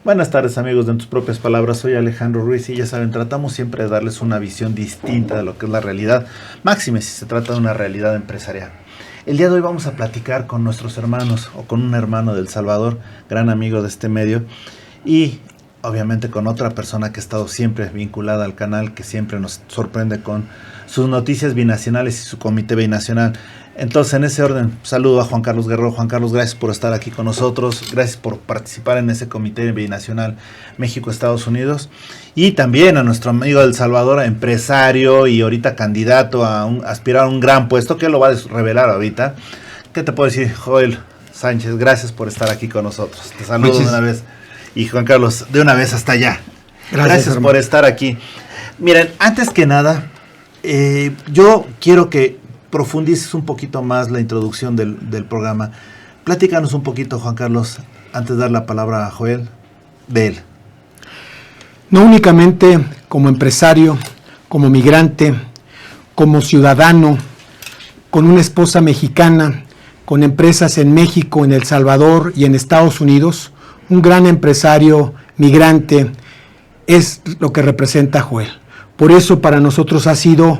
Buenas tardes, amigos de En Tus Propias Palabras. Soy Alejandro Ruiz y ya saben, tratamos siempre de darles una visión distinta de lo que es la realidad, máxime si se trata de una realidad empresarial. El día de hoy vamos a platicar con nuestros hermanos o con un hermano de El Salvador, gran amigo de este medio, y obviamente con otra persona que ha estado siempre vinculada al canal, que siempre nos sorprende con sus noticias binacionales y su comité binacional. Entonces, en ese orden, saludo a Juan Carlos Guerrero. Juan Carlos, gracias por estar aquí con nosotros, gracias por participar en ese comité binacional México-Estados Unidos, y también a nuestro amigo del Salvador, empresario y ahorita candidato a aspirar a un gran puesto, que lo va a revelar ahorita. ¿Qué te puedo decir, Joel Sánchez? Gracias por estar aquí con nosotros. Te saludo de una vez. Y Juan Carlos, de una vez hasta allá. Gracias por estar aquí. Miren, antes que nada, yo quiero que profundices un poquito más la introducción del programa. Platícanos un poquito, Juan Carlos, antes de dar la palabra a Joel, de él. No únicamente como empresario, como migrante, como ciudadano, con una esposa mexicana, con empresas en México, en El Salvador y en Estados Unidos, un gran empresario migrante es lo que representa Joel. Por eso para nosotros ha sido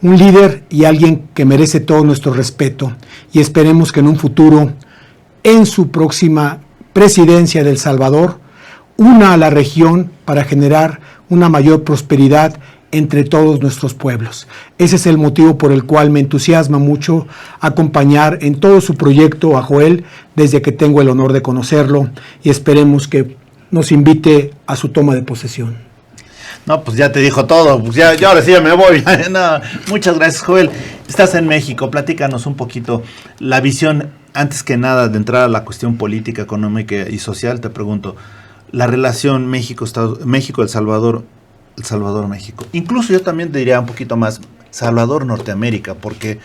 un líder y alguien que merece todo nuestro respeto, y esperemos que en un futuro, en su próxima presidencia de El Salvador, una a la región para generar una mayor prosperidad entre todos nuestros pueblos. Ese es el motivo por el cual me entusiasma mucho acompañar en todo su proyecto a Joel desde que tengo el honor de conocerlo, y esperemos que nos invite a su toma de posesión. No, pues ya te dijo todo, pues ya ahora sí ya me voy. No, muchas gracias, Joel. Estás en México, platícanos un poquito la visión, antes que nada de entrar a la cuestión política, económica y social. Te pregunto, la relación México-El Salvador, El Salvador-México. Incluso yo también te diría un poquito más, Salvador-Norteamérica, porque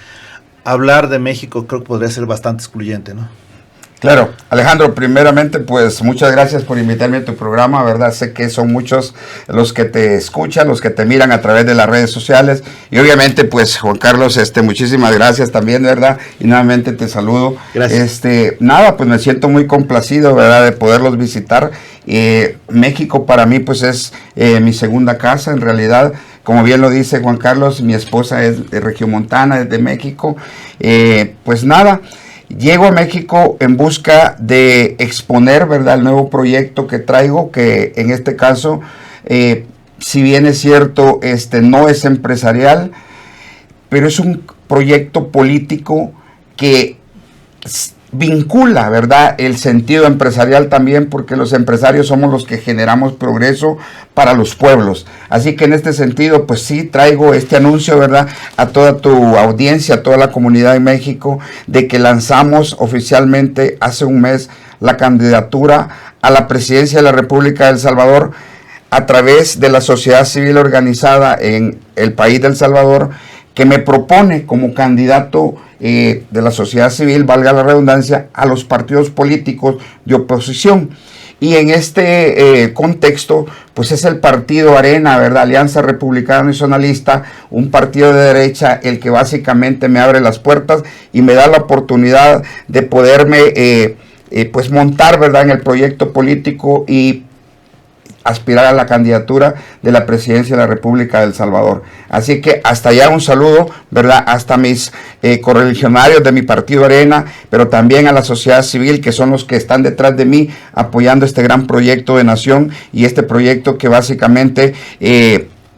hablar de México creo que podría ser bastante excluyente, ¿no? Claro, Alejandro, primeramente pues muchas gracias por invitarme a tu programa, ¿verdad? Sé que son muchos los que te escuchan, los que te miran a través de las redes sociales, y obviamente pues Juan Carlos, muchísimas gracias también, ¿verdad? Y nuevamente te saludo. Gracias. Nada, pues me siento muy complacido, ¿verdad? De poderlos visitar. México para mí pues es mi segunda casa, en realidad. Como bien lo dice Juan Carlos, mi esposa es de Regiomontana, es de México. Pues nada, llego a México en busca de exponer, ¿verdad?, el nuevo proyecto que traigo, que en este caso, si bien es cierto, no es empresarial, pero es un proyecto político que vincula, ¿verdad?, el sentido empresarial también, porque los empresarios somos los que generamos progreso para los pueblos. Así que en este sentido, pues sí, traigo este anuncio, ¿verdad?, a toda tu audiencia, a toda la comunidad de México, de que lanzamos oficialmente hace un mes la candidatura a la presidencia de la República de El Salvador a través de la sociedad civil organizada en el país de El Salvador, que me propone como candidato de la sociedad civil, valga la redundancia, a los partidos políticos de oposición. Y en este contexto, pues es el partido Arena, ¿verdad?, Alianza Republicana Nacionalista, un partido de derecha, el que básicamente me abre las puertas y me da la oportunidad de poderme pues montar, ¿verdad?, en el proyecto político y aspirar a la candidatura de la presidencia de la República de El Salvador. Así que hasta allá un saludo, ¿verdad?, hasta mis correligionarios de mi partido Arena, pero también a la sociedad civil, que son los que están detrás de mí apoyando este gran proyecto de nación, y este proyecto que básicamente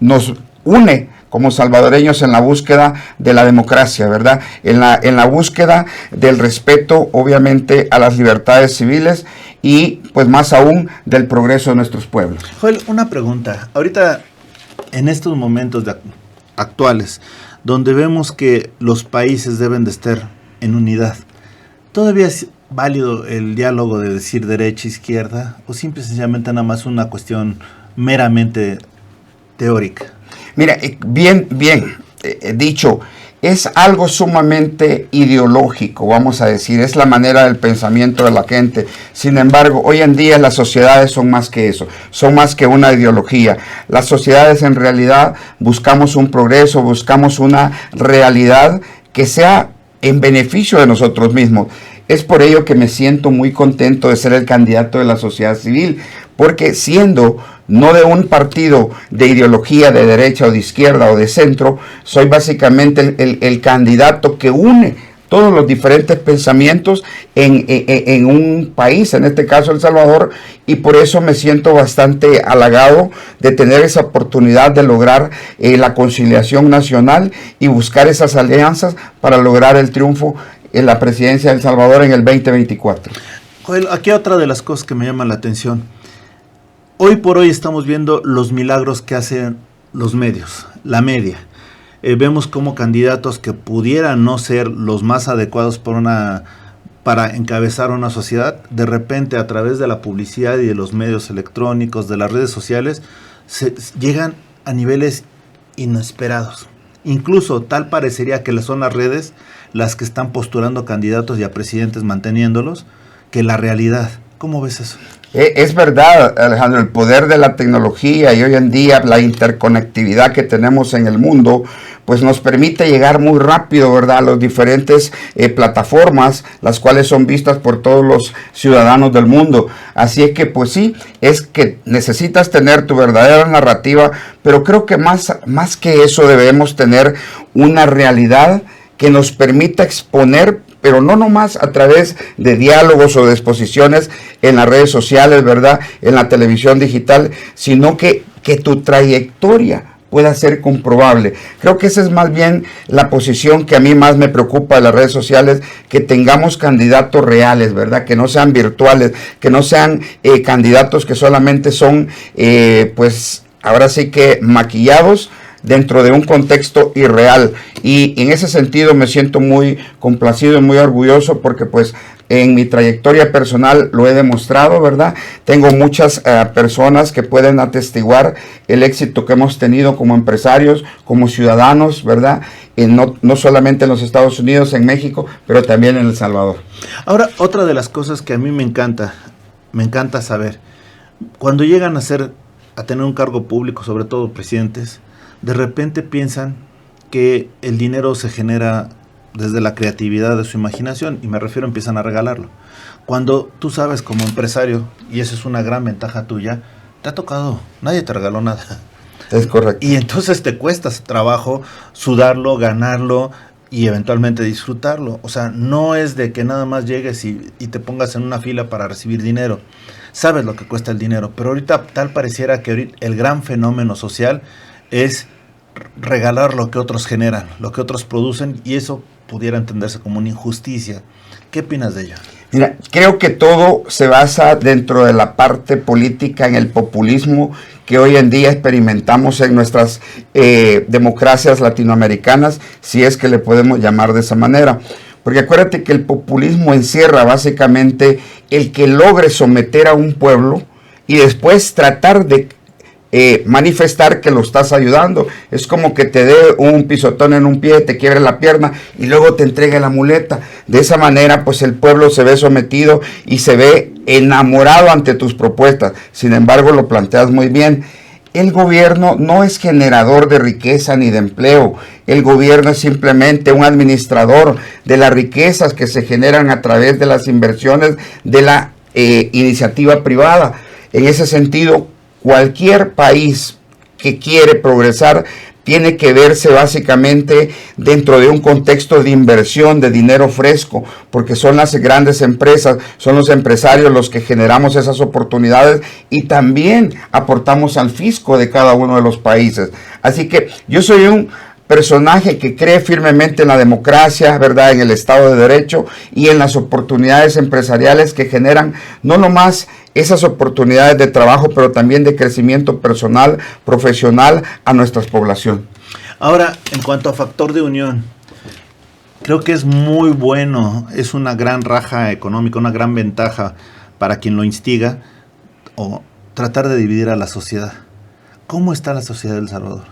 nos une como salvadoreños en la búsqueda de la democracia, ¿verdad? En la búsqueda del respeto, obviamente, a las libertades civiles y, pues, más aún, del progreso de nuestros pueblos. Joel, una pregunta. Ahorita, en estos momentos actuales, donde vemos que los países deben de estar en unidad, ¿todavía es válido el diálogo de decir derecha, izquierda, o simple y sencillamente nada más una cuestión meramente teórica? Mira, bien dicho, es algo sumamente ideológico, vamos a decir, es la manera del pensamiento de la gente. Sin embargo, hoy en día las sociedades son más que eso, son más que una ideología. Las sociedades en realidad buscamos un progreso, buscamos una realidad que sea en beneficio de nosotros mismos. Es por ello que me siento muy contento de ser el candidato de la sociedad civil, porque siendo no de un partido de ideología de derecha o de izquierda o de centro, soy básicamente el candidato que une todos los diferentes pensamientos en un país, en este caso El Salvador, y por eso me siento bastante halagado de tener esa oportunidad de lograr la conciliación nacional y buscar esas alianzas para lograr el triunfo en la presidencia de El Salvador en el 2024. Joel, aquí otra de las cosas que me llama la atención. Hoy por hoy estamos viendo los milagros que hacen los medios, la media. Vemos como candidatos que pudieran no ser los más adecuados para encabezar una sociedad, de repente a través de la publicidad y de los medios electrónicos, de las redes sociales, llegan a niveles inesperados. Incluso tal parecería que son las redes las que están postulando candidatos y a presidentes manteniéndolos, que la realidad. ¿Cómo ves eso? Es verdad, Alejandro, el poder de la tecnología y hoy en día la interconectividad que tenemos en el mundo, pues nos permite llegar muy rápido, ¿verdad?, a las diferentes plataformas, las cuales son vistas por todos los ciudadanos del mundo. Así es que, pues sí, es que necesitas tener tu verdadera narrativa, pero creo que más que eso debemos tener una realidad que nos permita exponer, pero no nomás a través de diálogos o de exposiciones en las redes sociales, ¿verdad?, en la televisión digital, sino que tu trayectoria pueda ser comprobable. Creo que esa es más bien la posición que a mí más me preocupa de las redes sociales, que tengamos candidatos reales, ¿verdad?, que no sean virtuales, que no sean candidatos que solamente son, pues, ahora sí que maquillados dentro de un contexto irreal. Y en ese sentido me siento muy complacido y muy orgulloso porque pues en mi trayectoria personal lo he demostrado, ¿verdad? Tengo muchas personas que pueden atestiguar el éxito que hemos tenido como empresarios, como ciudadanos, ¿verdad? No solamente en los Estados Unidos, en México, pero también en El Salvador. Ahora, otra de las cosas que a mí me encanta saber, cuando llegan a tener un cargo público, sobre todo presidentes, de repente piensan que el dinero se genera desde la creatividad de su imaginación, y me refiero, empiezan a regalarlo. Cuando tú sabes como empresario, y esa es una gran ventaja tuya, te ha tocado, nadie te regaló nada. Es correcto. Y entonces te cuesta trabajo sudarlo, ganarlo y eventualmente disfrutarlo. O sea, no es de que nada más llegues y te pongas en una fila para recibir dinero. Sabes lo que cuesta el dinero, pero ahorita tal pareciera que el gran fenómeno social es regalar lo que otros generan, lo que otros producen, y eso pudiera entenderse como una injusticia. ¿Qué opinas de ello? Mira, creo que todo se basa dentro de la parte política, en el populismo que hoy en día experimentamos en nuestras democracias latinoamericanas, si es que le podemos llamar de esa manera. Porque acuérdate que el populismo encierra básicamente el que logre someter a un pueblo y después tratar de manifestar que lo estás ayudando. Es como que te dé un pisotón en un pie, te quiebre la pierna y luego te entregue la muleta. De esa manera pues el pueblo se ve sometido y se ve enamorado ante tus propuestas. Sin embargo, lo planteas muy bien. El gobierno no es generador de riqueza ni de empleo. El gobierno es simplemente un administrador de las riquezas que se generan a través de las inversiones de la iniciativa privada. En ese sentido, cualquier país que quiere progresar tiene que verse básicamente dentro de un contexto de inversión de dinero fresco, porque son las grandes empresas, son los empresarios los que generamos esas oportunidades y también aportamos al fisco de cada uno de los países. Así que yo soy un personaje que cree firmemente en la democracia, ¿verdad?, en el Estado de Derecho y en las oportunidades empresariales que generan no nomás esas oportunidades de trabajo, pero también de crecimiento personal, profesional a nuestra población. Ahora, en cuanto a factor de unión, creo que es muy bueno, es una gran raja económica, una gran ventaja para quien lo instiga, o tratar de dividir a la sociedad. ¿Cómo está la sociedad de El Salvador?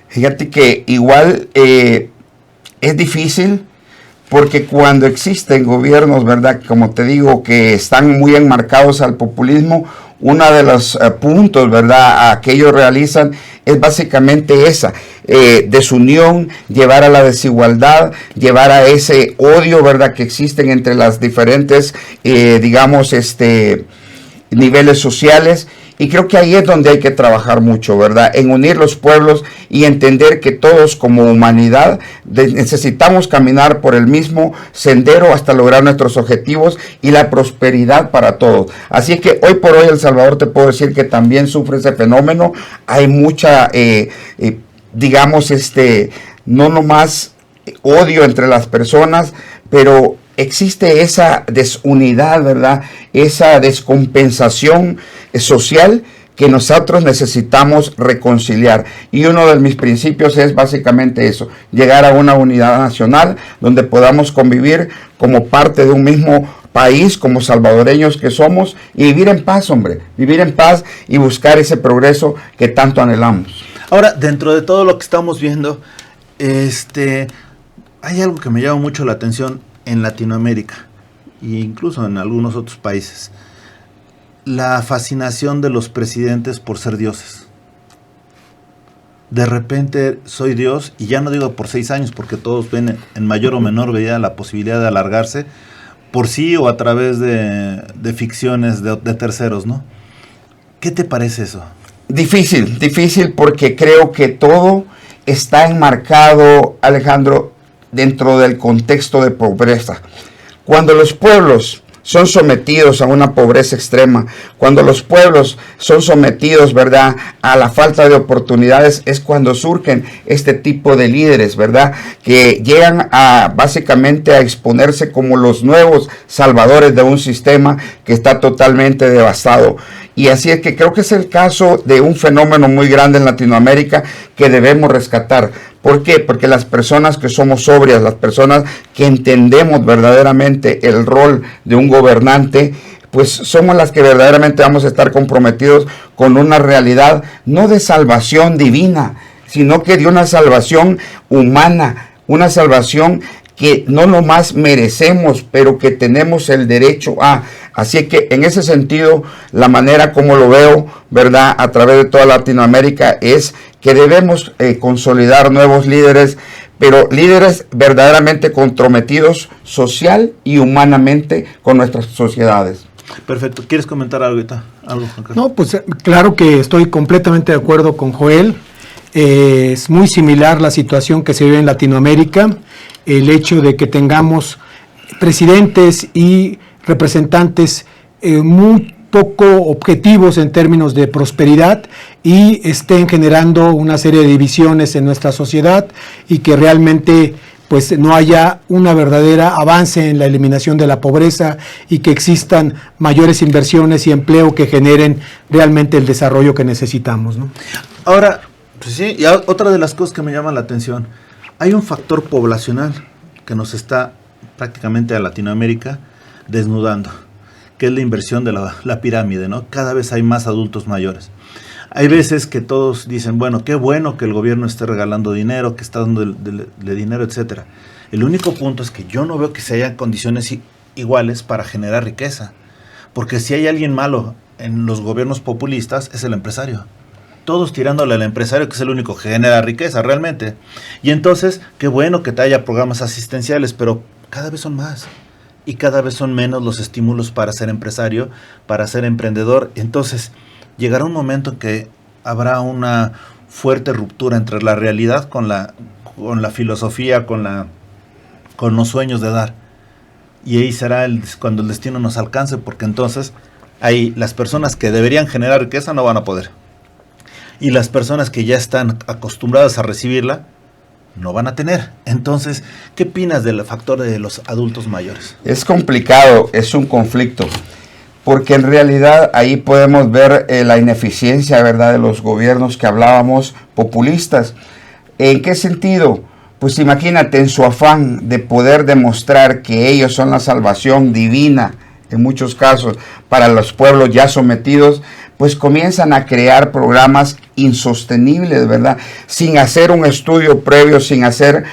Fíjate que igual es difícil, porque cuando existen gobiernos, ¿verdad?, como te digo, que están muy enmarcados al populismo, uno de los puntos, ¿verdad?, que ellos realizan es básicamente esa desunión, llevar a la desigualdad, llevar a ese odio, ¿verdad?, que existen entre las diferentes, digamos, niveles sociales. Y creo que ahí es donde hay que trabajar mucho, ¿verdad? En unir los pueblos y entender que todos como humanidad necesitamos caminar por el mismo sendero hasta lograr nuestros objetivos y la prosperidad para todos. Así es que hoy por hoy El Salvador, te puedo decir que también sufre ese fenómeno. Hay mucha, digamos, no nomás odio entre las personas, pero existe esa desunidad, ¿verdad? Esa descompensación social que nosotros necesitamos reconciliar. Y uno de mis principios es básicamente eso, llegar a una unidad nacional donde podamos convivir como parte de un mismo país, como salvadoreños que somos, y vivir en paz, hombre, vivir en paz y buscar ese progreso que tanto anhelamos. Ahora, dentro de todo lo que estamos viendo, hay algo que me llama mucho la atención en Latinoamérica e incluso en algunos otros países: la fascinación de los presidentes por ser dioses. De repente soy Dios, y ya no digo por 6 años, porque todos ven en mayor o menor medida la posibilidad de alargarse por sí o a través de ficciones de terceros, ¿no? ¿Qué te parece eso? Difícil porque creo que todo está enmarcado, Alejandro, dentro del contexto de pobreza. Cuando los pueblos son sometidos a una pobreza extrema, cuando los pueblos son sometidos, ¿verdad?, a la falta de oportunidades, es cuando surgen este tipo de líderes, ¿verdad?, que llegan a básicamente a exponerse como los nuevos salvadores de un sistema que está totalmente devastado. Y así es que creo que es el caso de un fenómeno muy grande en Latinoamérica que debemos rescatar. ¿Por qué? Porque las personas que somos sobrias, las personas que entendemos verdaderamente el rol de un gobernante, pues somos las que verdaderamente vamos a estar comprometidos con una realidad no de salvación divina, sino que de una salvación humana, una salvación que no nomás merecemos, pero que tenemos el derecho a. Así que en ese sentido, la manera como lo veo, ¿verdad?, a través de toda Latinoamérica, es que debemos consolidar nuevos líderes, pero líderes verdaderamente comprometidos social y humanamente con nuestras sociedades. Perfecto. ¿Quieres comentar algo ahorita? No, pues claro que estoy completamente de acuerdo con Joel. Es muy similar la situación que se vive en Latinoamérica. El hecho de que tengamos presidentes y representantes muy poco objetivos en términos de prosperidad y estén generando una serie de divisiones en nuestra sociedad y que realmente pues no haya una verdadera avance en la eliminación de la pobreza y que existan mayores inversiones y empleo que generen realmente el desarrollo que necesitamos, ¿no? Ahora, pues sí, y otra de las cosas que me llama la atención, hay un factor poblacional que nos está prácticamente a Latinoamérica desnudando, que es la inversión de la pirámide, ¿no? Cada vez hay más adultos mayores. Hay veces que todos dicen, bueno, qué bueno que el gobierno esté regalando dinero, que está dando de dinero, etcétera. El único punto es que yo no veo que se hayan condiciones iguales para generar riqueza, porque si hay alguien malo en los gobiernos populistas es el empresario. Todos tirándole al empresario, que es el único que genera riqueza realmente. Y entonces, qué bueno que te haya programas asistenciales, pero cada vez son más. Y cada vez son menos los estímulos para ser empresario, para ser emprendedor. Entonces, llegará un momento en que habrá una fuerte ruptura entre la realidad con la filosofía, con los sueños de dar. Y ahí será cuando el destino nos alcance, porque entonces ahí las personas que deberían generar riqueza no van a poder. Y las personas que ya están acostumbradas a recibirla no van a tener. Entonces, ¿qué opinas del factor de los adultos mayores? Es complicado, es un conflicto, porque en realidad ahí podemos ver la ineficiencia, ¿verdad?, de los gobiernos que hablábamos populistas. ¿En qué sentido? Pues imagínate, en su afán de poder demostrar que ellos son la salvación divina, en muchos casos, para los pueblos ya sometidos, pues comienzan a crear programas insostenibles, ¿verdad? Sin hacer un estudio previo, sin hacer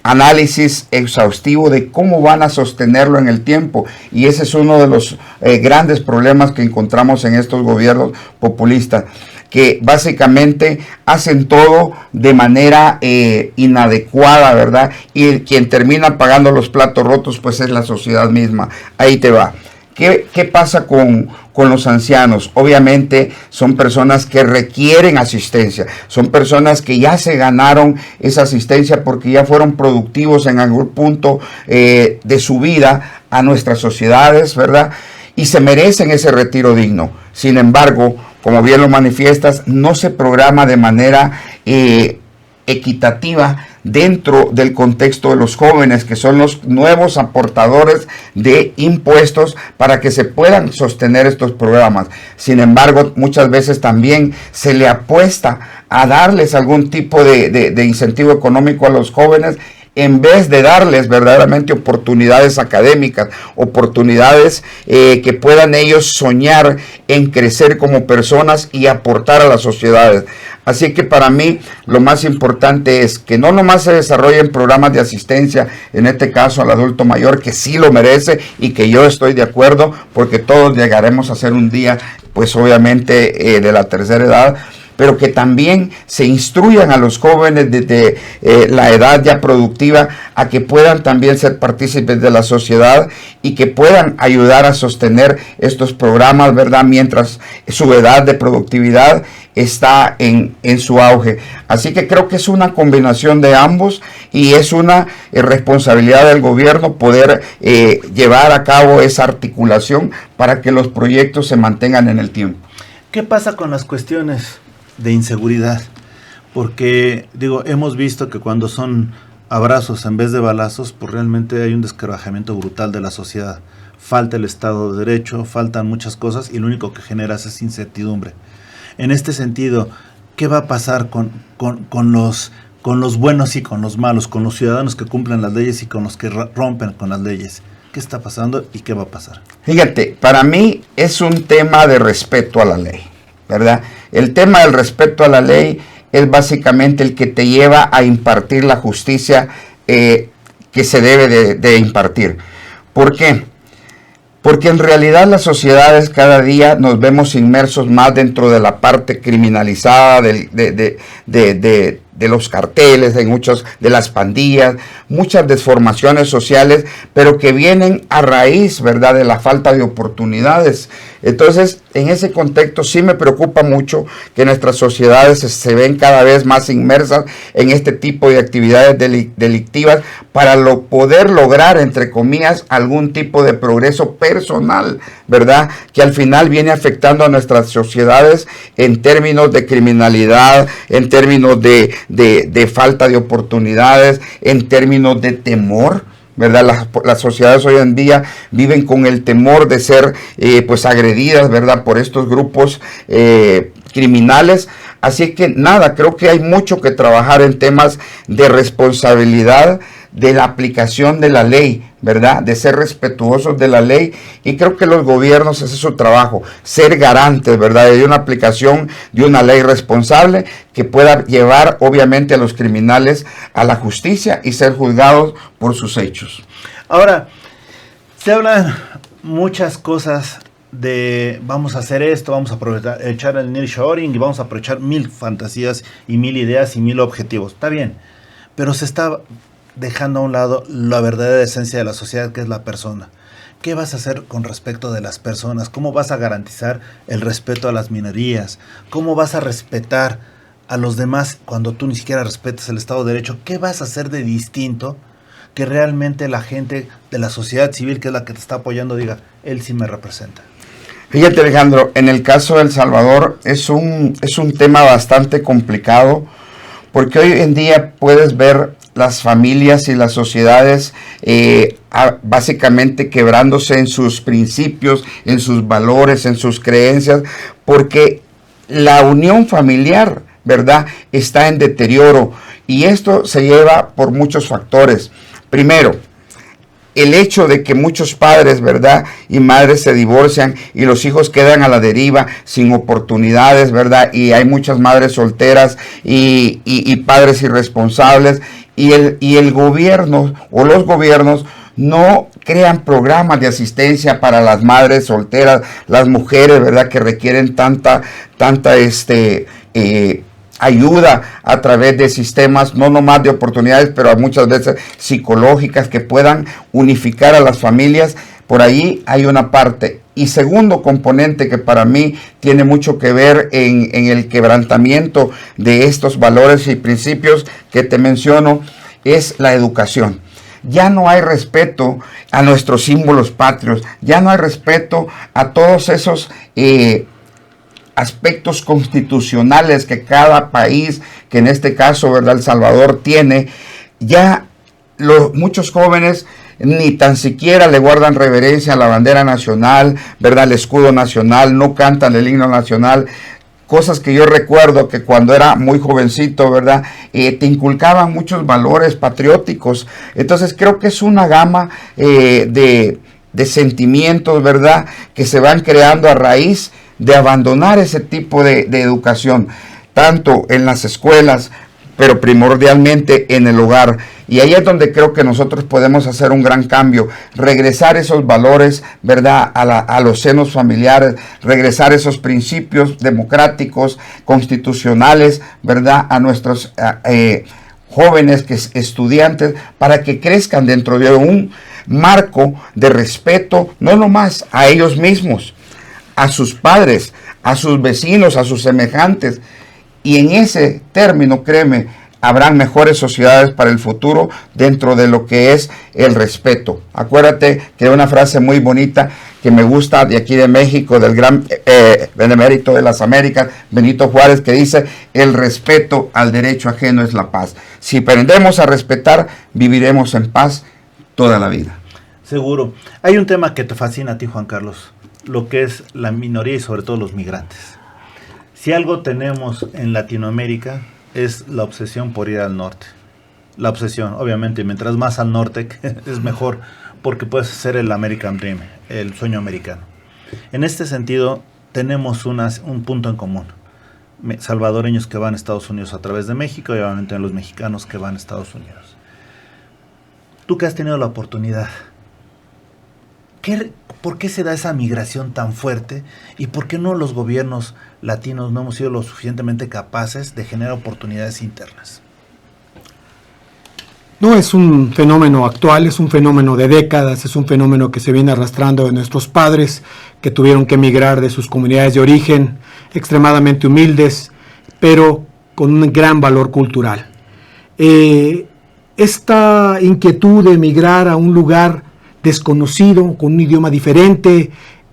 análisis exhaustivo de cómo van a sostenerlo en el tiempo. Y ese es uno de los grandes problemas que encontramos en estos gobiernos populistas, que básicamente hacen todo de manera inadecuada, ¿verdad? Y quien termina pagando los platos rotos, pues es la sociedad misma. Ahí te va. ¿Qué pasa con los ancianos? Obviamente son personas que requieren asistencia, son personas que ya se ganaron esa asistencia porque ya fueron productivos en algún punto de su vida a nuestras sociedades, ¿verdad? Y se merecen ese retiro digno. Sin embargo, como bien lo manifiestas, no se programa de manera equitativa dentro del contexto de los jóvenes, que son los nuevos aportadores de impuestos para que se puedan sostener estos programas. Sin embargo, muchas veces también se le apuesta a darles algún tipo de incentivo económico a los jóvenes, en vez de darles verdaderamente oportunidades académicas, oportunidades que puedan ellos soñar en crecer como personas y aportar a las sociedades. Así que para mí lo más importante es que no nomás se desarrollen programas de asistencia, en este caso al adulto mayor, que sí lo merece y que yo estoy de acuerdo, porque todos llegaremos a ser un día, pues obviamente de la tercera edad, pero que también se instruyan a los jóvenes desde la edad ya productiva a que puedan también ser partícipes de la sociedad y que puedan ayudar a sostener estos programas, ¿verdad? Mientras su edad de productividad está en su auge. Así que creo que es una combinación de ambos y es una responsabilidad del gobierno poder llevar a cabo esa articulación para que los proyectos se mantengan en el tiempo. ¿Qué pasa con las cuestiones de inseguridad? Porque, hemos visto que cuando son abrazos en vez de balazos, pues realmente hay un desquebrajamiento brutal de la sociedad. Falta el Estado de Derecho, faltan muchas cosas y lo único que genera es incertidumbre. En este sentido, ¿qué va a pasar con los buenos y con los malos, con los ciudadanos que cumplen las leyes y con los que rompen con las leyes? ¿Qué está pasando y qué va a pasar? Fíjate, para mí es un tema de respeto a la ley, ¿verdad? El tema del respeto a la ley es básicamente el que te lleva a impartir la justicia que se debe de impartir. ¿Por qué? Porque en realidad las sociedades cada día nos vemos inmersos más dentro de la parte criminalizada de los carteles, de las pandillas, muchas desformaciones sociales, pero que vienen a raíz, ¿verdad?, de la falta de oportunidades. Entonces, en ese contexto sí me preocupa mucho que nuestras sociedades se ven cada vez más inmersas en este tipo de actividades delictivas para poder lograr, entre comillas, algún tipo de progreso personal, ¿verdad?, que al final viene afectando a nuestras sociedades en términos de criminalidad, en términos de falta de oportunidades, en términos de temor, ¿verdad? Las sociedades hoy en día viven con el temor de ser pues agredidas, ¿verdad?, por estos grupos criminales. Así que nada, creo que hay mucho que trabajar en temas de responsabilidad, de la aplicación de la ley, ¿verdad?, de ser respetuosos de la ley, y creo que los gobiernos, ese es su trabajo, ser garantes, ¿verdad?, de una aplicación de una ley responsable que pueda llevar obviamente a los criminales a la justicia y ser juzgados por sus hechos. Ahora, se hablan muchas cosas de vamos a hacer esto, vamos a aprovechar el nearshoring y vamos a aprovechar 1000 fantasías y 1000 ideas y 1000 objetivos. Está bien, pero se está dejando a un lado la verdadera esencia de la sociedad, que es la persona. ¿Qué vas a hacer con respecto de las personas? ¿Cómo vas a garantizar el respeto a las minorías? ¿Cómo vas a respetar a los demás cuando tú ni siquiera respetas el Estado de Derecho? ¿Qué vas a hacer de distinto que realmente la gente de la sociedad civil, que es la que te está apoyando, diga, él sí me representa? Fíjate, Alejandro, en el caso de El Salvador es un tema bastante complicado, porque hoy en día puedes ver las familias y las sociedades básicamente quebrándose en sus principios, en sus valores, en sus creencias, porque la unión familiar, ¿verdad?, está en deterioro, y esto se lleva por muchos factores. Primero, el hecho de que muchos padres, ¿verdad?, y madres se divorcian y los hijos quedan a la deriva sin oportunidades, ¿verdad?, y hay muchas madres solteras y padres irresponsables, y el gobierno o los gobiernos no crean programas de asistencia para las madres solteras, las mujeres, ¿verdad?, que requieren tanta ayuda a través de sistemas, no nomás de oportunidades, pero muchas veces psicológicas, que puedan unificar a las familias. Por ahí hay una parte. Y segundo componente que para mí tiene mucho que ver en el quebrantamiento de estos valores y principios que te menciono, es la educación. Ya no hay respeto a nuestros símbolos patrios, ya no hay respeto a todos esos aspectos constitucionales que cada país, que en este caso, ¿verdad?, El Salvador tiene. Ya muchos jóvenes ni tan siquiera le guardan reverencia a la bandera nacional, ¿verdad?, el escudo nacional, no cantan el himno nacional. Cosas que yo recuerdo que cuando era muy jovencito, ¿verdad?, te inculcaban muchos valores patrióticos. Entonces creo que es una gama de sentimientos, ¿verdad?, que se van creando a raíz de abandonar ese tipo de educación, tanto en las escuelas, pero primordialmente en el hogar. Y ahí es donde creo que nosotros podemos hacer un gran cambio, regresar esos valores, ¿verdad?, a los senos familiares, regresar esos principios democráticos, constitucionales, ¿verdad?, a nuestros jóvenes, estudiantes, para que crezcan dentro de un marco de respeto, no nomás a ellos mismos, a sus padres, a sus vecinos, a sus semejantes. Y en ese término, créeme, habrán mejores sociedades para el futuro dentro de lo que es el respeto. Acuérdate que hay una frase muy bonita que me gusta de aquí de México, del gran benemérito de las Américas, Benito Juárez, que dice: el respeto al derecho ajeno es la paz. Si aprendemos a respetar, viviremos en paz toda la vida. Seguro. Hay un tema que te fascina a ti, Juan Carlos, lo que es la minoría y sobre todo los migrantes. Si algo tenemos en Latinoamérica es la obsesión por ir al norte. La obsesión, obviamente, mientras más al norte es mejor, porque puedes hacer el American Dream, el sueño americano. En este sentido, tenemos un punto en común. Salvadoreños que van a Estados Unidos a través de México y obviamente los mexicanos que van a Estados Unidos. Tú que has tenido la oportunidad, ¿por qué se da esa migración tan fuerte? ¿Y por qué no los gobiernos latinos no hemos sido lo suficientemente capaces de generar oportunidades internas? No es un fenómeno actual, es un fenómeno de décadas, es un fenómeno que se viene arrastrando de nuestros padres, que tuvieron que emigrar de sus comunidades de origen, extremadamente humildes, pero con un gran valor cultural. Esta inquietud de emigrar a un lugar desconocido, con un idioma diferente,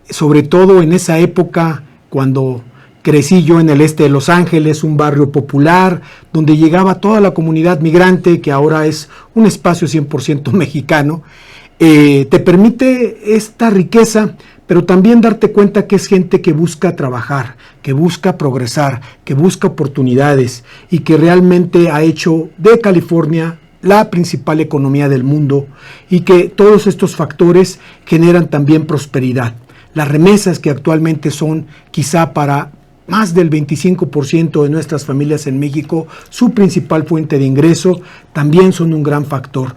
sobre todo en esa época cuando crecí yo en el este de Los Ángeles, un barrio popular donde llegaba toda la comunidad migrante, que ahora es un espacio 100% mexicano, te permite esta riqueza, pero también darte cuenta que es gente que busca trabajar, que busca progresar, que busca oportunidades y que realmente ha hecho de California la principal economía del mundo, y que todos estos factores generan también prosperidad. Las remesas, que actualmente son quizá para más del 25% de nuestras familias en México, su principal fuente de ingreso, también son un gran factor.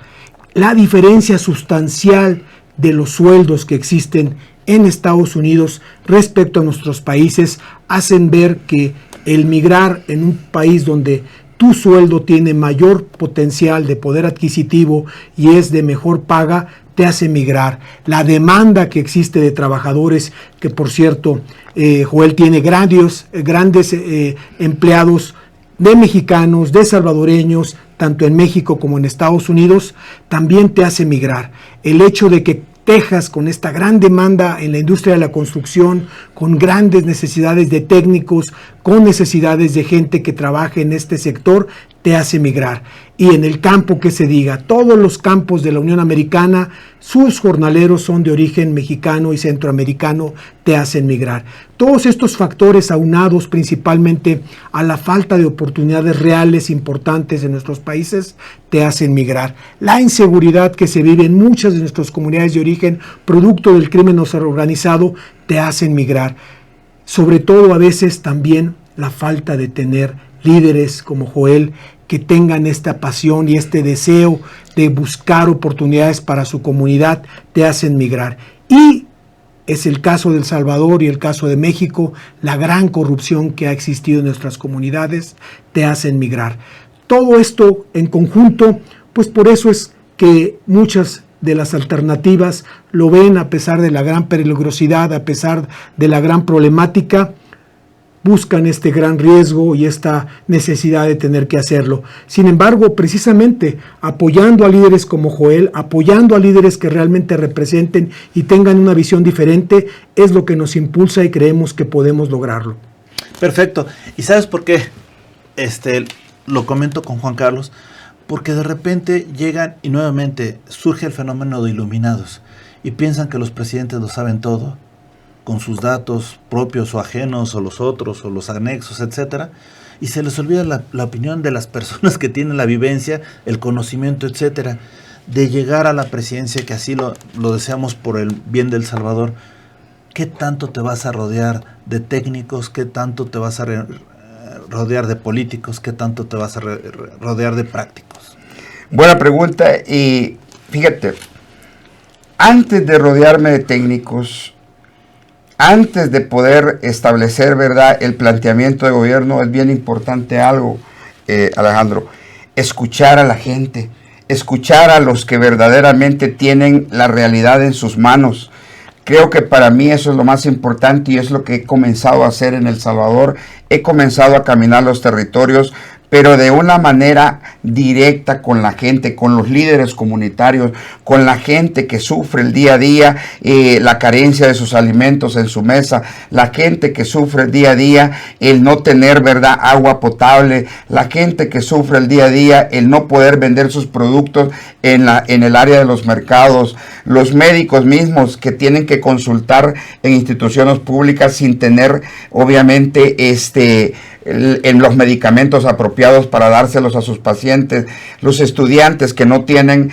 La diferencia sustancial de los sueldos que existen en Estados Unidos respecto a nuestros países hacen ver que el migrar en un país donde tu sueldo tiene mayor potencial de poder adquisitivo y es de mejor paga, te hace migrar. La demanda que existe de trabajadores, que por cierto, Joel tiene grandes empleados de mexicanos, de salvadoreños, tanto en México como en Estados Unidos, también te hace migrar. El hecho de que Texas, con esta gran demanda en la industria de la construcción, con grandes necesidades de técnicos, con necesidades de gente que trabaje en este sector, te hace migrar. Y en el campo, que se diga, todos los campos de la Unión Americana, sus jornaleros son de origen mexicano y centroamericano, te hacen migrar. Todos estos factores, aunados principalmente a la falta de oportunidades reales importantes en nuestros países, te hacen migrar. La inseguridad que se vive en muchas de nuestras comunidades de origen, producto del crimen organizado, te hacen migrar. Sobre todo, a veces también la falta de tener líderes como Joel, que tengan esta pasión y este deseo de buscar oportunidades para su comunidad, te hacen migrar. Y es el caso de El Salvador y el caso de México, la gran corrupción que ha existido en nuestras comunidades, te hacen migrar. Todo esto en conjunto, pues por eso es que muchas de las alternativas lo ven, a pesar de la gran peligrosidad, a pesar de la gran problemática, buscan este gran riesgo y esta necesidad de tener que hacerlo. Sin embargo, precisamente apoyando a líderes como Joel, apoyando a líderes que realmente representen y tengan una visión diferente, es lo que nos impulsa y creemos que podemos lograrlo. Perfecto. ¿Y sabes por qué? Lo comento con Juan Carlos, porque de repente llegan y nuevamente surge el fenómeno de iluminados y piensan que los presidentes lo saben todo, con sus datos propios o ajenos, o los otros, o los anexos, etcétera, y se les olvida la opinión de las personas que tienen la vivencia, el conocimiento, etcétera, de llegar a la presidencia, que así lo deseamos por el bien del Salvador. ¿Qué tanto te vas a rodear de técnicos? ¿Qué tanto te vas a rodear de políticos? ¿Qué tanto te vas a rodear de prácticos? Buena pregunta, y fíjate, antes de rodearme de técnicos, antes de poder establecer, ¿verdad?, el planteamiento de gobierno, es bien importante algo, Alejandro: escuchar a la gente, escuchar a los que verdaderamente tienen la realidad en sus manos. Creo que para mí eso es lo más importante y es lo que he comenzado a hacer en El Salvador. He comenzado a caminar los territorios, pero de una manera directa con la gente, con los líderes comunitarios, con la gente que sufre el día a día la carencia de sus alimentos en su mesa, la gente que sufre el día a día el no tener, ¿verdad?, agua potable, la gente que sufre el día a día el no poder vender sus productos en el área de los mercados, los médicos mismos que tienen que consultar en instituciones públicas sin tener, obviamente, en los medicamentos apropiados para dárselos a sus pacientes, los estudiantes que no tienen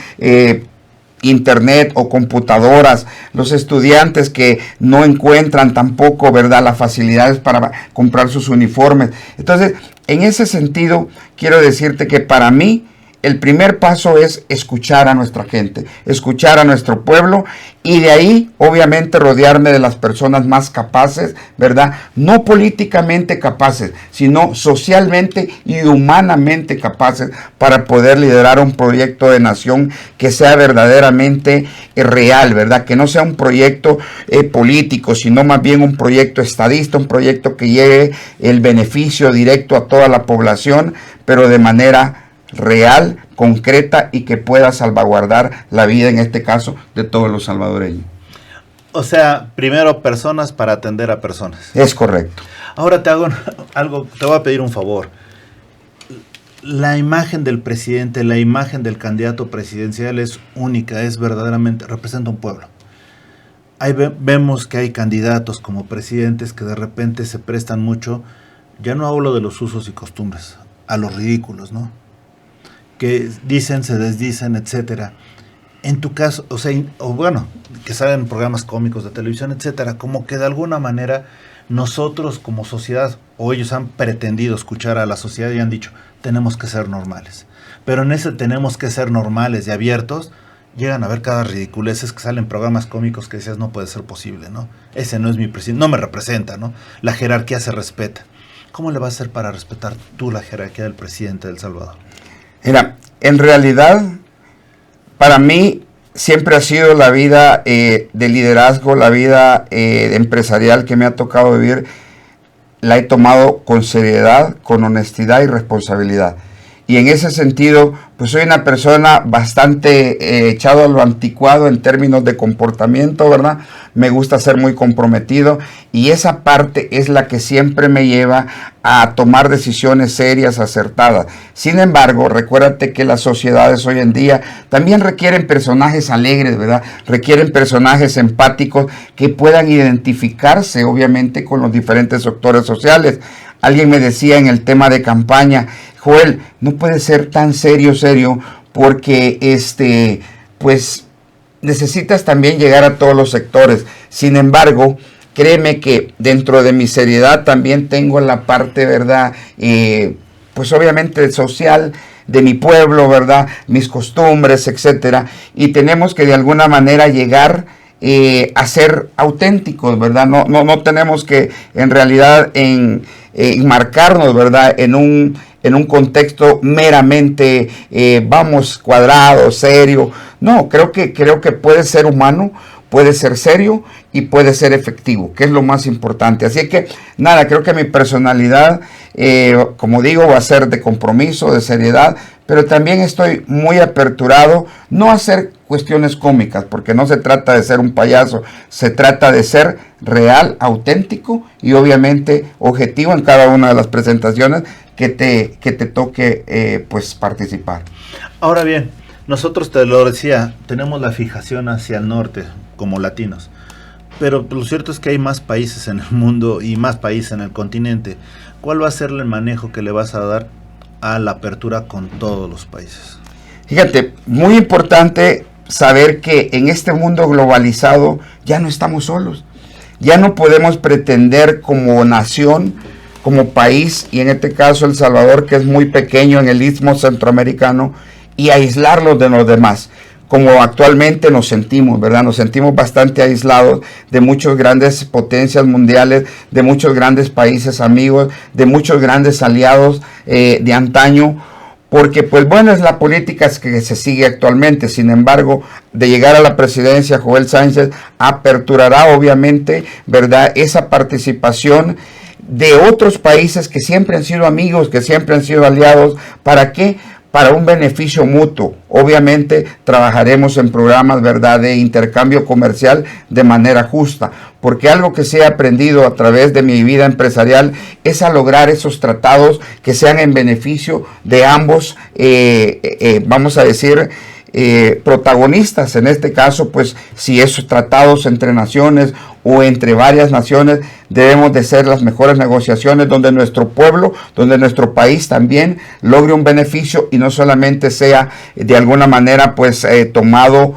internet o computadoras, los estudiantes que no encuentran tampoco, ¿verdad?, las facilidades para comprar sus uniformes. Entonces, en ese sentido, quiero decirte que para mí el primer paso es escuchar a nuestra gente, escuchar a nuestro pueblo, y de ahí, obviamente, rodearme de las personas más capaces, ¿verdad? No políticamente capaces, sino socialmente y humanamente capaces para poder liderar un proyecto de nación que sea verdaderamente real, ¿verdad? Que no sea un proyecto político, sino más bien un proyecto estadista, un proyecto que lleve el beneficio directo a toda la población, pero de manera real, concreta, y que pueda salvaguardar la vida, en este caso, de todos los salvadoreños. O sea, primero personas para atender a personas. Es correcto. Ahora te voy a pedir un favor. La imagen del presidente, la imagen del candidato presidencial es única, es verdaderamente, representa un pueblo. Ahí vemos que hay candidatos como presidentes que de repente se prestan mucho, ya no hablo de los usos y costumbres, a los ridículos, ¿no? Que dicen, se desdicen, etcétera. En tu caso, que salen programas cómicos de televisión, etcétera, como que de alguna manera nosotros como sociedad, o ellos han pretendido escuchar a la sociedad y han dicho, tenemos que ser normales. Pero en ese tenemos que ser normales y abiertos, llegan a ver cada ridiculeces que salen programas cómicos que decías, no puede ser posible, ¿no? Ese no es mi presidente, no me representa, ¿no? La jerarquía se respeta. ¿Cómo le vas a hacer para respetar tú la jerarquía del presidente de El Salvador? Mira, en realidad, para mí siempre ha sido la vida de liderazgo, la vida empresarial que me ha tocado vivir, la he tomado con seriedad, con honestidad y responsabilidad. Y en ese sentido, pues soy una persona bastante echado a lo anticuado en términos de comportamiento, ¿verdad? Me gusta ser muy comprometido, y esa parte es la que siempre me lleva a tomar decisiones serias, acertadas. Sin embargo, recuérdate que las sociedades hoy en día también requieren personajes alegres, ¿verdad? Requieren personajes empáticos que puedan identificarse, obviamente, con los diferentes sectores sociales. Alguien me decía en el tema de campaña, Joel, no puede ser tan serio, porque pues necesitas también llegar a todos los sectores. Sin embargo, créeme que dentro de mi seriedad también tengo la parte, ¿verdad?, pues obviamente social de mi pueblo, ¿verdad? Mis costumbres, etcétera, y tenemos que de alguna manera llegar a ser auténticos, ¿verdad? No tenemos que en realidad enmarcarnos, ¿verdad? En un contexto meramente, vamos, cuadrado, serio. No, creo que puede ser humano, puede ser serio y puede ser efectivo, que es lo más importante. Así que, nada, creo que mi personalidad, como digo, va a ser de compromiso, de seriedad, pero también estoy muy aperturado, no a hacer cuestiones cómicas, porque no se trata de ser un payaso, se trata de ser real, auténtico y obviamente objetivo en cada una de las presentaciones que te toque pues participar. Ahora bien, nosotros, te lo decía, tenemos la fijación hacia el norte como latinos, pero lo cierto es que hay más países en el mundo y más países en el continente. ¿Cuál va a ser el manejo que le vas a dar a la apertura con todos los países? Fíjate, muy importante saber que en este mundo globalizado ya no estamos solos. Ya no podemos pretender como nación, como país, y en este caso El Salvador, que es muy pequeño en el istmo centroamericano, y aislarlos de los demás, como actualmente nos sentimos, ¿verdad? Nos sentimos bastante aislados de muchas grandes potencias mundiales, de muchos grandes países amigos, de muchos grandes aliados de antaño, porque pues bueno, es la política que se sigue actualmente. Sin embargo, de llegar a la presidencia, Joel Sánchez aperturará obviamente, ¿verdad?, esa participación de otros países que siempre han sido amigos, que siempre han sido aliados. ¿Para qué? Para un beneficio mutuo. Obviamente trabajaremos en programas, ¿verdad?, de intercambio comercial de manera justa, porque algo que se ha aprendido a través de mi vida empresarial es a lograr esos tratados que sean en beneficio de ambos, vamos a decir, protagonistas. En este caso, pues si esos tratados entre naciones o entre varias naciones, debemos de ser las mejores negociaciones donde nuestro pueblo, donde nuestro país también logre un beneficio y no solamente sea de alguna manera pues tomado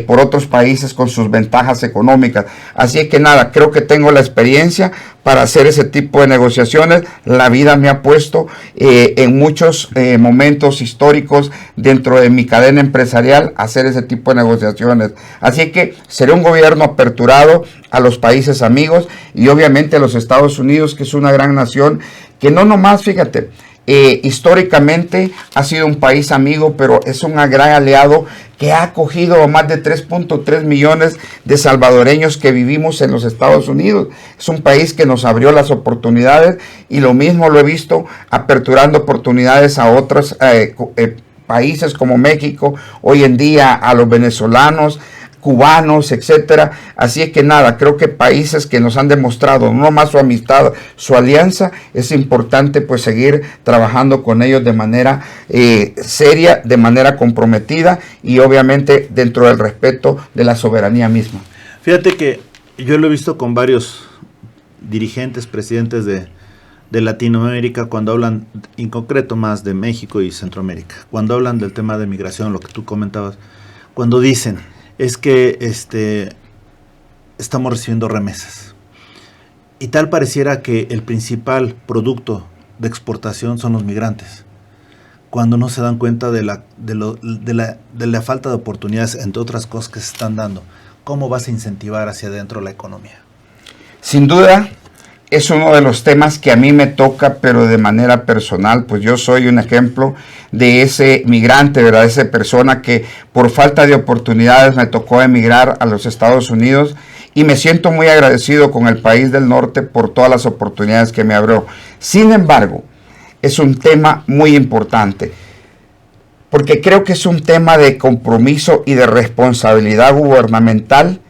por otros países con sus ventajas económicas. Así que nada, creo que tengo la experiencia para hacer ese tipo de negociaciones. La vida me ha puesto en muchos momentos históricos dentro de mi cadena empresarial a hacer ese tipo de negociaciones. Así que seré un gobierno aperturado a los países amigos y obviamente a los Estados Unidos, que es una gran nación, que no nomás, fíjate, históricamente ha sido un país amigo, pero es un gran aliado que ha acogido a más de 3.3 millones de salvadoreños que vivimos en los Estados Unidos. Es un país que nos abrió las oportunidades y lo mismo lo he visto aperturando oportunidades a otros países como México, hoy en día a los venezolanos, cubanos, etcétera. Así es que nada, creo que países que nos han demostrado no más su amistad, su alianza, es importante pues seguir trabajando con ellos de manera seria, de manera comprometida y obviamente dentro del respeto de la soberanía misma. Fíjate que yo lo he visto con varios dirigentes, presidentes de Latinoamérica, cuando hablan en concreto más de México y Centroamérica, cuando hablan del tema de migración, lo que tú comentabas, cuando dicen es que estamos recibiendo remesas. Y tal pareciera que el principal producto de exportación son los migrantes, cuando no se dan cuenta de la falta de oportunidades, entre otras cosas que se están dando. ¿Cómo vas a incentivar hacia adentro la economía? Sin duda, es uno de los temas que a mí me toca, pero de manera personal, pues yo soy un ejemplo de ese migrante, ¿verdad? Esa persona que por falta de oportunidades me tocó emigrar a los Estados Unidos y me siento muy agradecido con el país del norte por todas las oportunidades que me abrió. Sin embargo, es un tema muy importante, porque creo que es un tema de compromiso y de responsabilidad gubernamental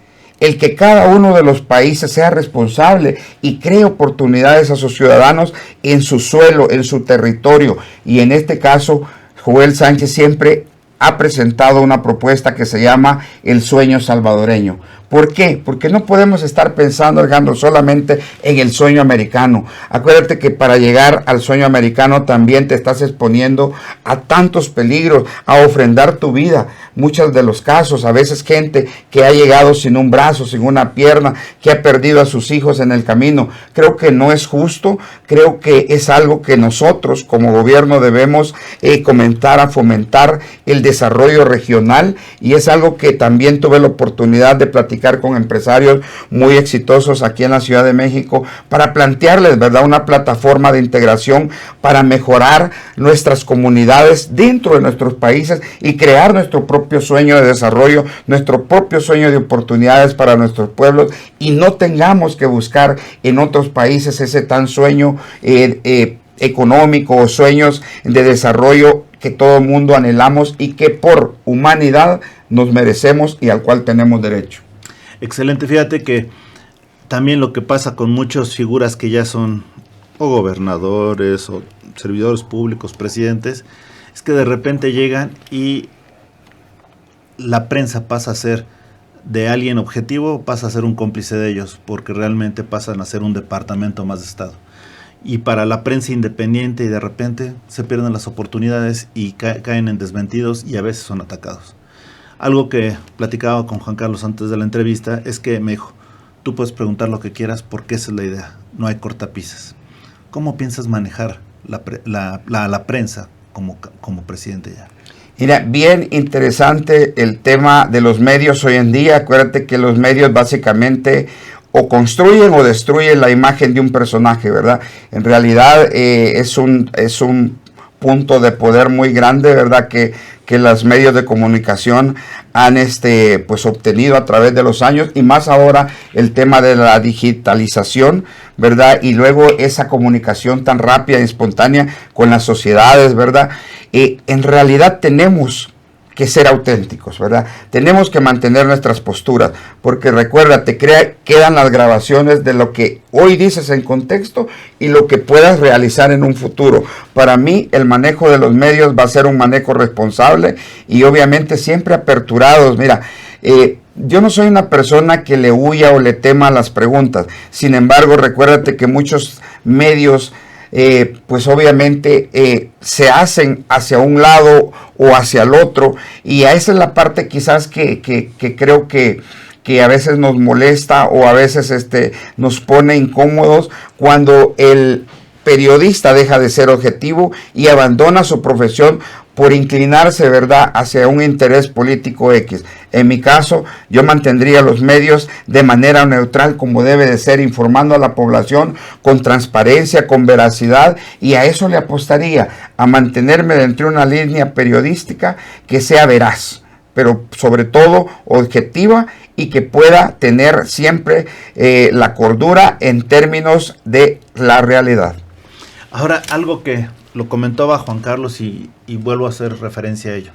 el que cada uno de los países sea responsable y cree oportunidades a sus ciudadanos en su suelo, en su territorio. Y en este caso, Joel Sánchez siempre ha presentado una propuesta que se llama el sueño salvadoreño. ¿Por qué? Porque no podemos estar pensando, Alejandro, solamente en el sueño americano. Acuérdate que para llegar al sueño americano también te estás exponiendo a tantos peligros, a ofrendar tu vida muchos de los casos, a veces gente que ha llegado sin un brazo, sin una pierna, que ha perdido a sus hijos en el camino. Creo que no es justo, creo que es algo que nosotros como gobierno debemos comenzar a fomentar el desarrollo regional, y es algo que también tuve la oportunidad de platicar con empresarios muy exitosos aquí en la Ciudad de México para plantearles, ¿verdad?, una plataforma de integración para mejorar nuestras comunidades dentro de nuestros países y crear nuestro propio sueño de desarrollo, nuestro propio sueño de oportunidades para nuestros pueblos, y no tengamos que buscar en otros países ese tan sueño económico o sueños de desarrollo que todo el mundo anhelamos y que por humanidad nos merecemos y al cual tenemos derecho. Excelente, fíjate que también lo que pasa con muchas figuras que ya son o gobernadores o servidores públicos, presidentes, es que de repente llegan y la prensa pasa a ser de alguien objetivo, pasa a ser un cómplice de ellos, porque realmente pasan a ser un departamento más de Estado. Y para la prensa independiente, y de repente se pierden las oportunidades y caen en desmentidos y a veces son atacados. Algo que platicaba con Juan Carlos antes de la entrevista es que me dijo, tú puedes preguntar lo que quieras porque esa es la idea, no hay cortapisas. ¿Cómo piensas manejar la prensa como presidente ya? Mira, bien interesante el tema de los medios hoy en día. Acuérdate que los medios básicamente o construyen o destruyen la imagen de un personaje, ¿verdad? En realidad es un punto de poder muy grande, ¿verdad?, que los medios de comunicación han pues obtenido a través de los años, y más ahora el tema de la digitalización, ¿verdad? Y luego esa comunicación tan rápida y espontánea con las sociedades, ¿verdad? En realidad tenemos que ser auténticos, ¿verdad? Tenemos que mantener nuestras posturas, porque recuérdate, quedan las grabaciones de lo que hoy dices en contexto y lo que puedas realizar en un futuro. Para mí, el manejo de los medios va a ser un manejo responsable y obviamente siempre aperturados. Mira, yo no soy una persona que le huya o le tema a las preguntas. Sin embargo, recuérdate que muchos medios pues obviamente se hacen hacia un lado o hacia el otro, y a esa es la parte quizás que creo que a veces nos molesta o a veces nos pone incómodos, cuando el periodista deja de ser objetivo y abandona su profesión por inclinarse, ¿verdad?, hacia un interés político X. En mi caso, yo mantendría los medios de manera neutral, como debe de ser, informando a la población con transparencia, con veracidad, y a eso le apostaría, a mantenerme dentro de una línea periodística que sea veraz, pero sobre todo objetiva, y que pueda tener siempre la cordura en términos de la realidad. Ahora, algo que lo comentaba Juan Carlos y vuelvo a hacer referencia a ello.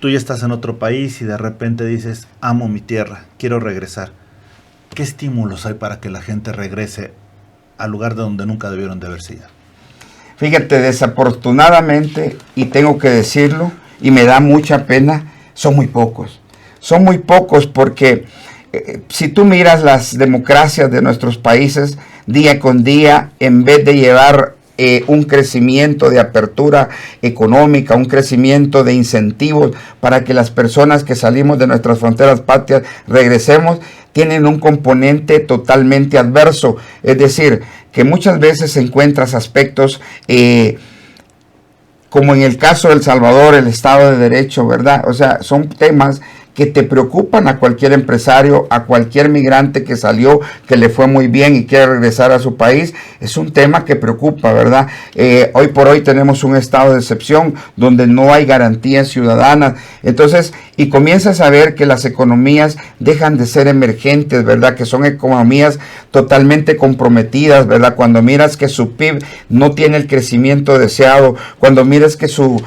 Tú ya estás en otro país y de repente dices, amo mi tierra, quiero regresar. ¿Qué estímulos hay para que la gente regrese al lugar de donde nunca debieron de haberse ido? Fíjate, desafortunadamente, y tengo que decirlo, y me da mucha pena, son muy pocos. Son muy pocos porque si tú miras las democracias de nuestros países, día con día, en vez de llevar un crecimiento de apertura económica, un crecimiento de incentivos para que las personas que salimos de nuestras fronteras patrias regresemos, tienen un componente totalmente adverso. Es decir, que muchas veces encuentras aspectos como en el caso de El Salvador, el Estado de Derecho, ¿verdad? O sea, son temas que te preocupan a cualquier empresario, a cualquier migrante que salió, que le fue muy bien y quiere regresar a su país. Es un tema que preocupa, ¿verdad? Hoy por hoy tenemos un estado de excepción donde no hay garantías ciudadanas. Entonces, y comienzas a ver que las economías dejan de ser emergentes, ¿verdad? Que son economías totalmente comprometidas, ¿verdad? Cuando miras que su PIB no tiene el crecimiento deseado, cuando miras que su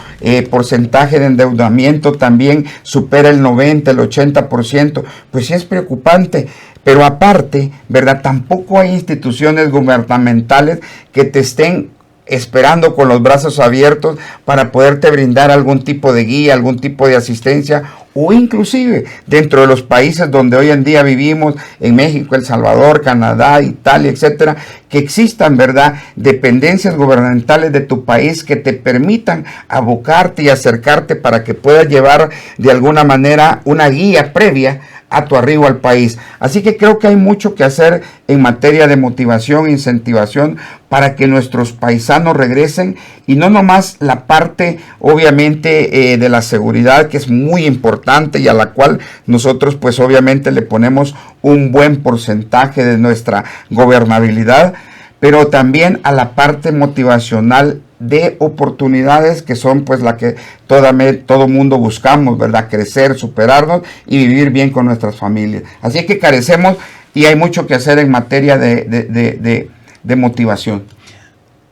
porcentaje de endeudamiento también supera el 90%, el 80%, pues sí es preocupante. Pero aparte, ¿verdad?, tampoco hay instituciones gubernamentales que te estén esperando con los brazos abiertos para poderte brindar algún tipo de guía, algún tipo de asistencia o inclusive dentro de los países donde hoy en día vivimos, en México, El Salvador, Canadá, Italia, etcétera, que existan, ¿verdad?, dependencias gubernamentales de tu país que te permitan abocarte y acercarte para que puedas llevar de alguna manera una guía previa a tu arribo al país. Así que creo que hay mucho que hacer en materia de motivación e incentivación para que nuestros paisanos regresen, y no nomás la parte obviamente de la seguridad, que es muy importante y a la cual nosotros pues obviamente le ponemos un buen porcentaje de nuestra gobernabilidad, pero también a la parte motivacional de oportunidades, que son pues la que todo mundo buscamos, ¿verdad? Crecer, superarnos y vivir bien con nuestras familias. Así que carecemos y hay mucho que hacer en materia de motivación.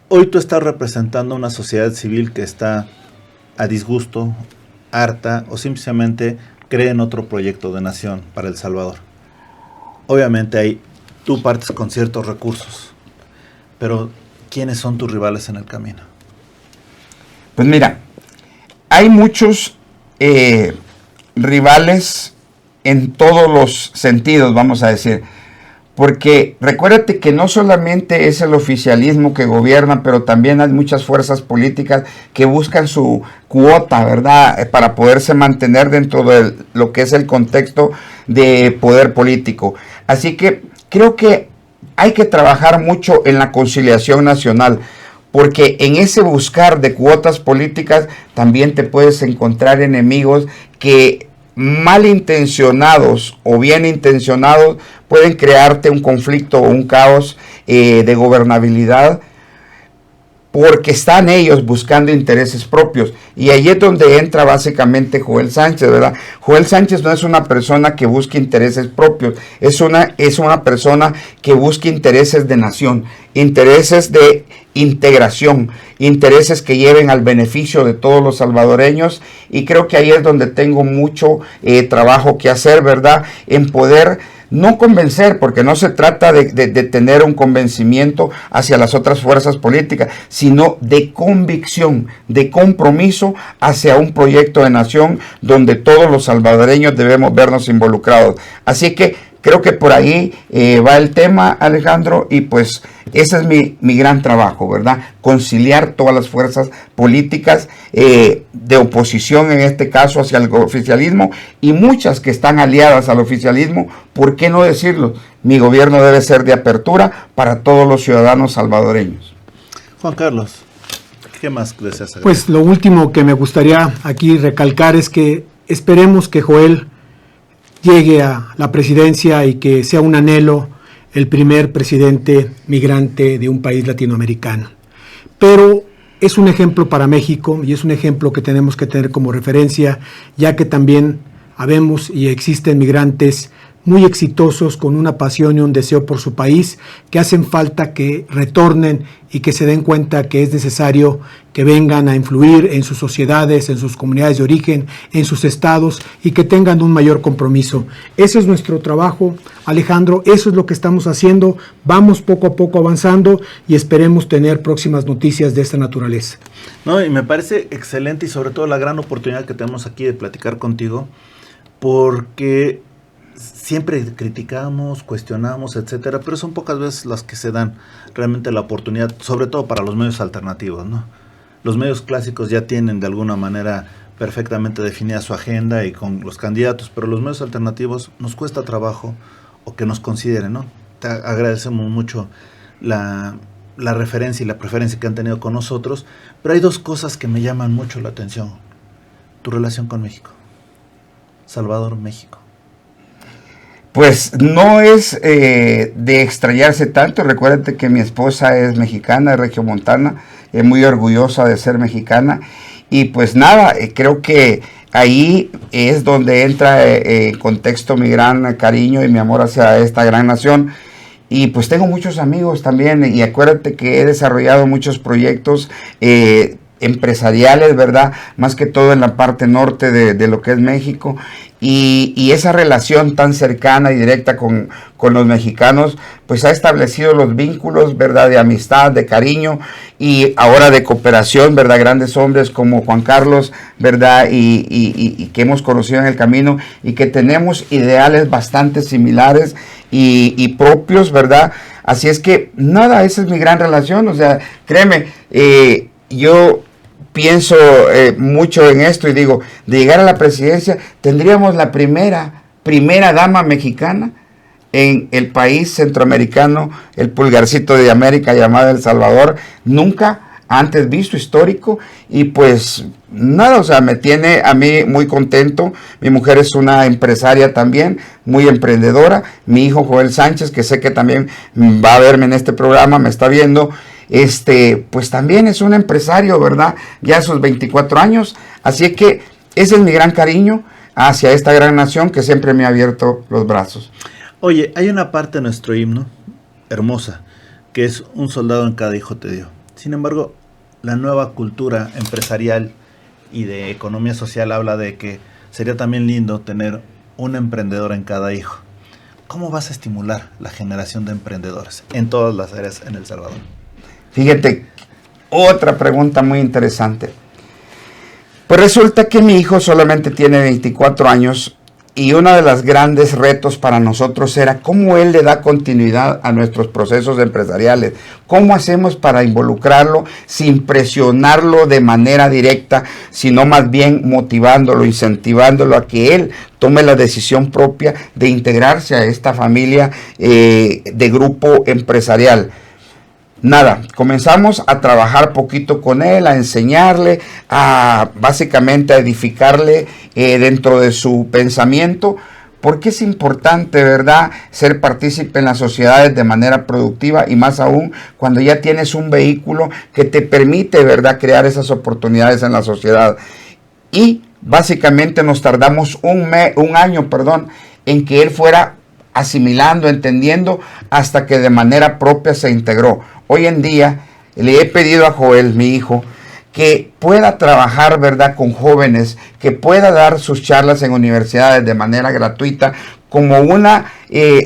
Hoy tú estás representando una sociedad civil que está a disgusto, harta o simplemente cree en otro proyecto de nación para El Salvador. Obviamente tú partes con ciertos recursos, pero ¿quiénes son tus rivales en el camino? Pues mira, hay muchos rivales en todos los sentidos, vamos a decir. Porque recuérdate que no solamente es el oficialismo que gobierna, pero también hay muchas fuerzas políticas que buscan su cuota, ¿verdad?, para poderse mantener dentro de lo que es el contexto de poder político. Así que creo que hay que trabajar mucho en la conciliación nacional, porque en ese buscar de cuotas políticas también te puedes encontrar enemigos que malintencionados o bien intencionados pueden crearte un conflicto o un caos de gobernabilidad, porque están ellos buscando intereses propios. Y ahí es donde entra básicamente Joel Sánchez, ¿verdad? Joel Sánchez no es una persona que busque intereses propios, es una persona que busca intereses de nación, intereses de integración, intereses que lleven al beneficio de todos los salvadoreños, y creo que ahí es donde tengo mucho trabajo que hacer, ¿verdad?, en poder no convencer, porque no se trata de tener un convencimiento hacia las otras fuerzas políticas, sino de convicción, de compromiso hacia un proyecto de nación donde todos los salvadoreños debemos vernos involucrados. Así que creo que por ahí va el tema, Alejandro, y pues ese es mi gran trabajo, ¿verdad? Conciliar todas las fuerzas políticas de oposición, en este caso hacia el oficialismo, y muchas que están aliadas al oficialismo. ¿Por qué no decirlo? Mi gobierno debe ser de apertura para todos los ciudadanos salvadoreños. Juan Carlos, ¿qué más deseas agregar? Pues lo último que me gustaría aquí recalcar es que esperemos que Joel llegue a la presidencia y que sea un anhelo el primer presidente migrante de un país latinoamericano. Pero es un ejemplo para México y es un ejemplo que tenemos que tener como referencia, ya que también habemos y existen migrantes muy exitosos con una pasión y un deseo por su país, que hacen falta que retornen y que se den cuenta que es necesario que vengan a influir en sus sociedades, en sus comunidades de origen, en sus estados, y que tengan un mayor compromiso. Ese es nuestro trabajo, Alejandro, eso es lo que estamos haciendo. Vamos poco a poco avanzando y esperemos tener próximas noticias de esta naturaleza. No, y me parece excelente, y sobre todo la gran oportunidad que tenemos aquí de platicar contigo, porque siempre criticamos, cuestionamos, etcétera, pero son pocas veces las que se dan realmente la oportunidad, sobre todo para los medios alternativos, ¿no? Los medios clásicos ya tienen de alguna manera perfectamente definida su agenda y con los candidatos, pero los medios alternativos nos cuesta trabajo o que nos consideren, ¿no? Te agradecemos mucho la referencia y la preferencia que han tenido con nosotros, pero hay dos cosas que me llaman mucho la atención. Tu relación con México. Salvador, México. Pues no es de extrañarse tanto. Recuérdate que mi esposa es mexicana, es regiomontana, es muy orgullosa de ser mexicana. Y pues nada, creo que ahí es donde entra en contexto mi gran cariño y mi amor hacia esta gran nación. Y pues tengo muchos amigos también, y acuérdate que he desarrollado muchos proyectos empresariales, ¿verdad? Más que todo en la parte norte de lo que es México, y esa relación tan cercana y directa con los mexicanos, pues ha establecido los vínculos, ¿verdad? De amistad, de cariño y ahora de cooperación, ¿verdad? Grandes hombres como Juan Carlos, ¿verdad? Y que hemos conocido en el camino y que tenemos ideales bastante similares y propios, ¿verdad? Así es que, nada, esa es mi gran relación, o sea, créeme, yo pienso mucho en esto y digo, de llegar a la presidencia, tendríamos la primera dama mexicana en el país centroamericano, el pulgarcito de América llamado El Salvador, nunca antes visto, histórico, y pues nada, o sea, me tiene a mí muy contento. Mi mujer es una empresaria también, muy emprendedora. Mi hijo Joel Sánchez, que sé que también va a verme en este programa, me está viendo, pues también es un empresario, ¿verdad? Ya a sus 24 años. Así que ese es mi gran cariño hacia esta gran nación que siempre me ha abierto los brazos. Oye, hay una parte de nuestro himno hermosa, que es un soldado en cada hijo te dio. Sin embargo, la nueva cultura empresarial y de economía social habla de que sería también lindo tener un emprendedor en cada hijo. ¿Cómo vas a estimular la generación de emprendedores en todas las áreas en El Salvador? Fíjate, otra pregunta muy interesante. Pues resulta que mi hijo solamente tiene 24 años y uno de los grandes retos para nosotros era cómo él le da continuidad a nuestros procesos empresariales. ¿Cómo hacemos para involucrarlo sin presionarlo de manera directa, sino más bien motivándolo, incentivándolo a que él tome la decisión propia de integrarse a esta familia de grupo empresarial? Nada, comenzamos a trabajar poquito con él, a enseñarle, básicamente a edificarle dentro de su pensamiento, porque es importante, ¿verdad?, ser partícipe en las sociedades de manera productiva y más aún cuando ya tienes un vehículo que te permite, ¿verdad?, crear esas oportunidades en la sociedad. Y básicamente nos tardamos un año, en que él fuera asimilando, entendiendo, hasta que de manera propia se integró. Hoy en día le he pedido a Joel, mi hijo, que pueda trabajar, ¿verdad?, con jóvenes, que pueda dar sus charlas en universidades de manera gratuita, como una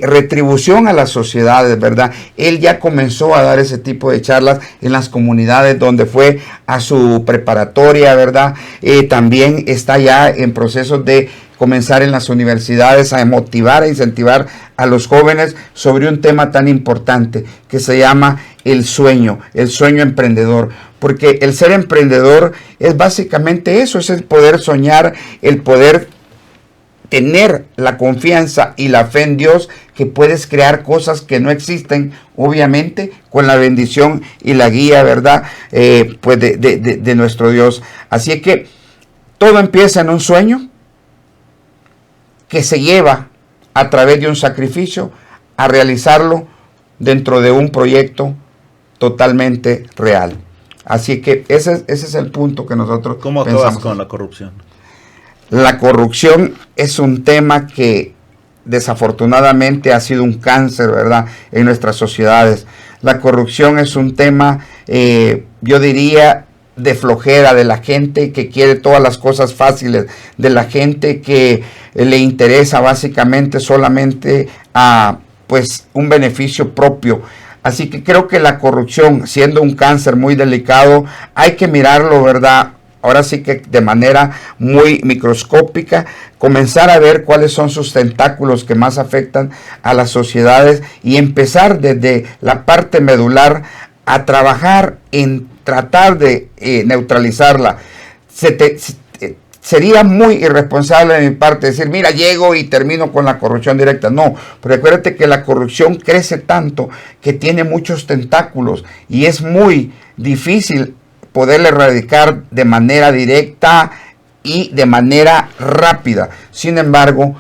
retribución a las sociedades, ¿verdad? Él ya comenzó a dar ese tipo de charlas en las comunidades donde fue a su preparatoria, ¿verdad? También está ya en procesos de comenzar en las universidades a motivar, a incentivar a los jóvenes sobre un tema tan importante que se llama el sueño emprendedor. Porque el ser emprendedor es básicamente eso, es el poder soñar, el poder tener la confianza y la fe en Dios que puedes crear cosas que no existen, obviamente, con la bendición y la guía, ¿verdad? Pues de nuestro Dios. Así que todo empieza en un sueño que se lleva a través de un sacrificio a realizarlo dentro de un proyecto totalmente real. Así que ese es el punto que nosotros ¿Cómo acabas con la corrupción? La corrupción es un tema que desafortunadamente ha sido un cáncer, ¿verdad?, en nuestras sociedades. La corrupción es un tema, yo diría, de flojera de la gente que quiere todas las cosas fáciles, de la gente que le interesa básicamente solamente a pues un beneficio propio. Así que creo que la corrupción, siendo un cáncer muy delicado, hay que mirarlo, ¿verdad?, ahora sí que de manera muy microscópica, comenzar a ver cuáles son sus tentáculos que más afectan a las sociedades y empezar desde la parte medular a trabajar en tratar de neutralizarla. Sería muy irresponsable de mi parte decir, mira, llego y termino con la corrupción directa. No, pero acuérdate que la corrupción crece tanto que tiene muchos tentáculos y es muy difícil poderle erradicar de manera directa y de manera rápida. Sin embargo,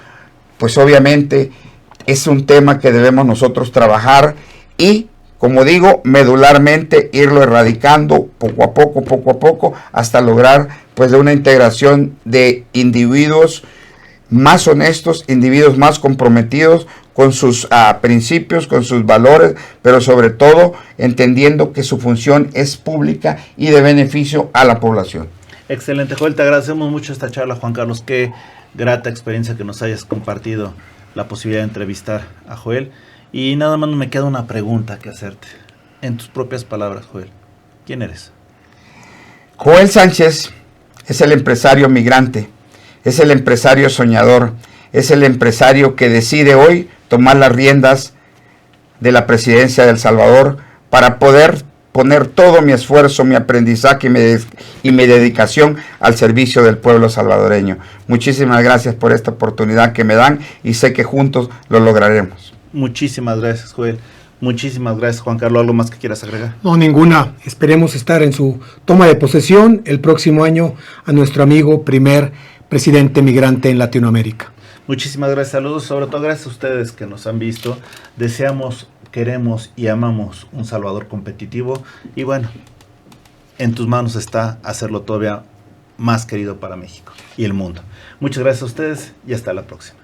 pues obviamente es un tema que debemos nosotros trabajar y, como digo, medularmente irlo erradicando poco a poco, hasta lograr pues de una integración de individuos más honestos, individuos más comprometidos con sus principios, con sus valores, pero sobre todo entendiendo que su función es pública y de beneficio a la población. Excelente, Joel, te agradecemos mucho esta charla, Juan Carlos. Qué grata experiencia que nos hayas compartido la posibilidad de entrevistar a Joel. Y nada más me queda una pregunta que hacerte. En tus propias palabras, Joel, ¿quién eres? Joel Sánchez es el empresario migrante, es el empresario soñador, es el empresario que decide hoy tomar las riendas de la presidencia de El Salvador para poder poner todo mi esfuerzo, mi aprendizaje y mi dedicación al servicio del pueblo salvadoreño. Muchísimas gracias por esta oportunidad que me dan y sé que juntos lo lograremos. Muchísimas gracias, Joel. Muchísimas gracias, Juan Carlos. ¿Algo más que quieras agregar? No, ninguna. Esperemos estar en su toma de posesión el próximo año a nuestro amigo primer presidente migrante en Latinoamérica. Muchísimas gracias, saludos, sobre todo gracias a ustedes que nos han visto. Deseamos, queremos y amamos un Salvador competitivo y bueno, en tus manos está hacerlo todavía más querido para México y el mundo. Muchas gracias a ustedes y hasta la próxima.